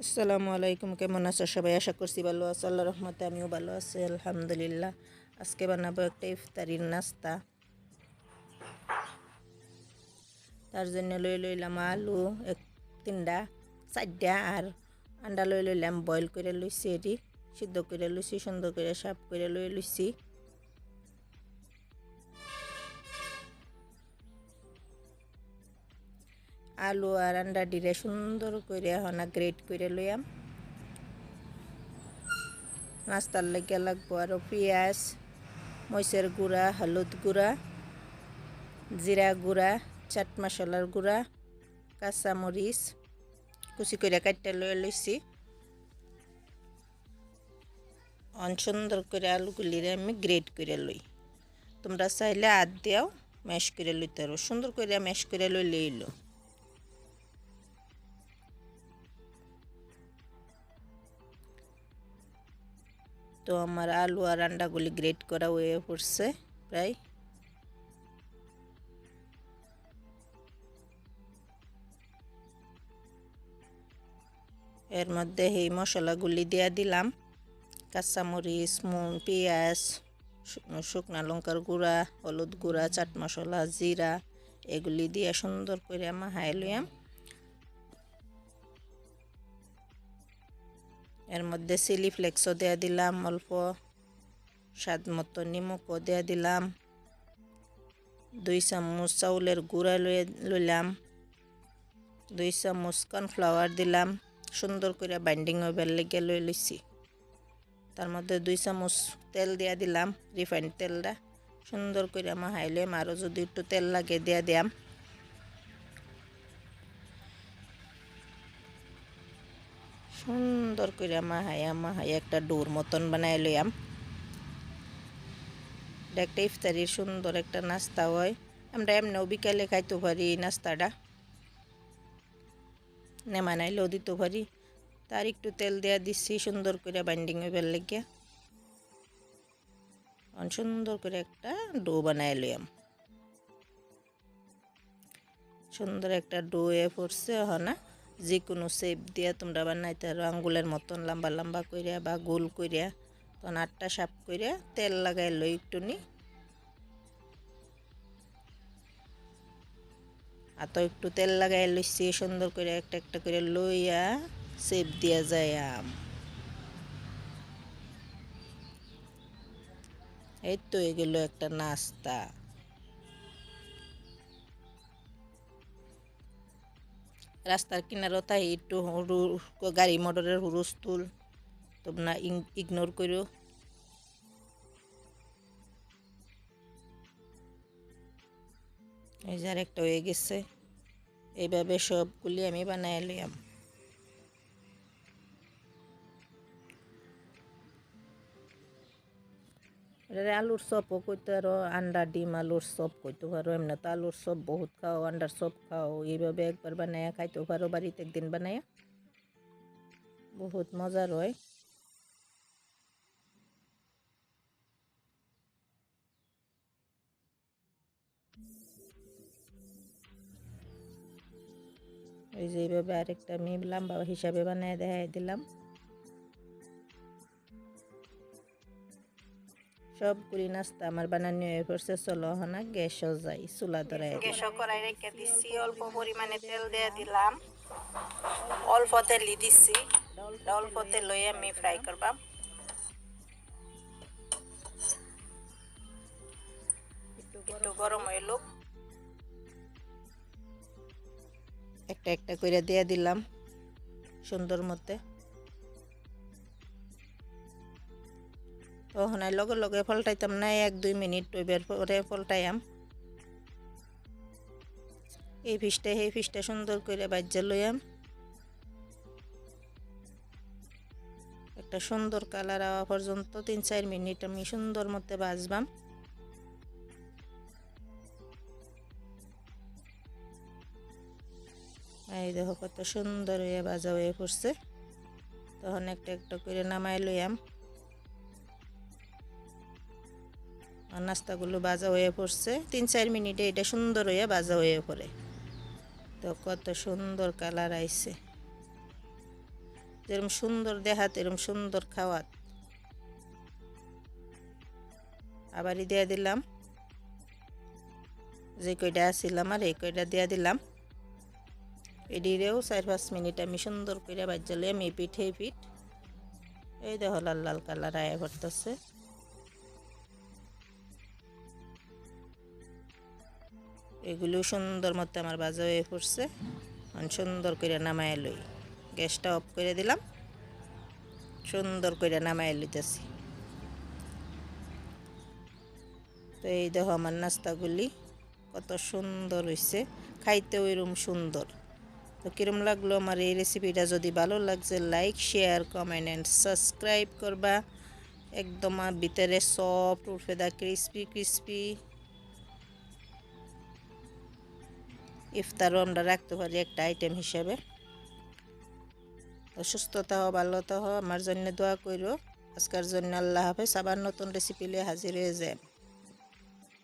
আসসালামু আলাইকুম, কেমন আছো সবাই? আশা করছি ভালো আছো। আল্লাহর রহমতে আমিও ভালো আছি, আলহামদুলিল্লাহ। আজকে বানাবো একটা ইফতারির নাস্তা। তার জন্য লইলাম আলু তিনটা, চারটা, আর আন্ডা লইলাম বয়েল করে লইছি, এটি সিদ্ধ করে লইছি, সুন্দর করে সাফ করে লইছি। আলু আর আন্ডা ডিরে সুন্দর করে হনা গ্রেট করে লইয়াম। নাস্তার লেগে লাগবো আরও পেঁয়াজ, মরিচের গুঁড়া, হলুদ গুঁড়া, জিরা গুঁড়া, চাট মশলার গুঁড়া, কাঁচামরিচ কুচি করে কাটতে লইছি। সুন্দর করে আলুগুলিরে আমি গ্রেট করে লই। তোমরা চাইলে হাত দিয়াও ম্যাশ করে লইতে পারো, সুন্দর করে ম্যাশ করে লইলো। তো আমার আলু আর আন্ডাগুলি গ্রেট করা হয়ে পড়ছে প্রায়। এর মধ্যে এই মশলাগুলি দিয়া দিলাম, কাঁচামরিচ, পেঁয়াজ, শুকনা লঙ্কার গুঁড়া, হলুদ গুঁড়া, চাট মশলা, জিরা, এগুলি দিয়ে সুন্দর করে মাখাই লইয়াম। এর মধ্যে চিলি ফ্লেক্সও দেয়া দিলাম, অল্প স্বাদ মতো নিমকও দেয়া দিলাম, 2 চামচ চাউলের গুঁড়া লইলাম, 2 চামচ কর্নফ্লাওয়ার দিলাম, সুন্দর করে বাইন্ডিং হইবার লেগে লইছি। তার মধ্যে 2 চামচ তেল দিয়া দিলাম, রিফাইন্ড তেলটা সুন্দর করে মাখাই লইম। আরও যদি একটু তেল লাগে দিয়া দিয়াম। সুন্দর করে মাহাইয়া একটা ডোর মতন বানাই লইয়াম। এটা একটা ইফতারির সুন্দর একটা নাস্তা হয়। আমরা এমনিও বিকালে খাইতে পারি এই নাস্তাটা, বানাইলেও দিতে পারি। তার একটু তেল দেওয়া দিচ্ছি সুন্দর করে বাইন্ডিং হইবার লেগে। সুন্দর করে একটা ডো বানাই লইয়াম। সুন্দর একটা ডো এ পড়ছে। না যে কোনো শেপ দিয়ে তোমরা বানাইতে পারো, আঙ্গুলের মতন লম্বা লম্বা কইরা বা গোল কইরা। তখন আটটা সাপ কইরা তেল লাগাই লই একটুনি, তো একটু তেল লাগাই লইছি। সুন্দর করে একটা একটা করে লইয়া শেপ দিয়া যায়। এই তো এগুলো একটা নাস্তা। রাস্তার কিনারও তাই একটু গাড়ি মোটরের হুলস্থুল তোমরা ইগনোর করো। এই যে আরেকটা হয়ে গেছে। এইভাবে সবগুলি আমি বানাই লইয়াম। আলুর চপও কইতে পারো, আন্ডা ডিম আলুর চপ কইতে পারো। এমনি তো আলুর চপ বহুত খাও, আন্ডার চপ খাও। এইভাবে একবার বানাইয়া খাইতেও পারো, বাড়িতে একদিন বানাইয়া, বহুত মজার হয়। এই যে এইভাবে আরেকটা আমি লম্বা হিসাবে বানিয়ে দেখাই দিলাম। সবগুলি নাস্তা আমার বানানো হয়ে পড়ছে। চলো না গ্যাসও যাই, চুলা ধরাই গ্যাসও কড়াই রেখে দিচ্ছি। অল্প পরিমাণে তেল দিয়ে দিলাম, অল্প তেলই দিচ্ছি। অল্প তেল লই আমি ফ্রাই করবাম। একটু গরম হইল, একটা একটা করে দিয়ে দিলাম সুন্দর মতে। তখন লগে লগে ফলটাইতাম না, 1-2 মিনিট ওইবার পরে ফলটাইয়াম। এই ফিসটা সেই ফিসটা সুন্দর করে বাজ্যা লইয়াম। একটা সুন্দর কালার আওয়া পর্যন্ত 3-4 মিনিট আমি সুন্দর মতে ভাজবাম। এই দেখো কত সুন্দর হয়ে ভাজা হয়ে পড়ছে। তখন একটা একটা করে নামাই লইয়াম। নাস্তাগুলো ভাজা হয়ে পড়ছে, 3-4 মিনিটে এটা সুন্দর হয়ে ভাজা হয়ে পড়ে। তো কত সুন্দর কালার আইছে। যেরকম সুন্দর দেখাত এরকম সুন্দর খাওয়াত। আবারই দিয়ে দিলাম যে কয়টা আসছিলাম আর এই কয়টা দিয়ে দিলাম। এডিরেও 4-5 মিনিট আমি সুন্দর করে ভাজলে আমি পিঠে পিঠ এই দেখো লাল লাল কালার আয়া করতেছে। এগুলো সুন্দর মতো আমার ভাজা হয়ে পড়ছে। সুন্দর করে নামায় লই, গ্যাসটা অফ করে দিলাম, সুন্দর করে নামায় লইতেছি। তো এই দেখো আমার নাস্তাগুলি কত সুন্দর হয়েছে, খাইতেও এরকম সুন্দর। তো কিরম লাগলো আমার এই রেসিপিটা? যদি ভালো লাগছে like share comment and subscribe করবা। একদম ভিতরে সফট উঠফেদা ক্রিসপি ক্রিসপি। ইফতারও আমরা রাখতে পারি একটা আইটেম হিসেবে। তো সুস্থ থাকো, ভালো থাকো, আমার জন্য দোয়া করো। আজকের জন্য আল্লাহ হাফেজ। আবার নতুন রেসিপি নিয়ে হাজির হয়ে যায়।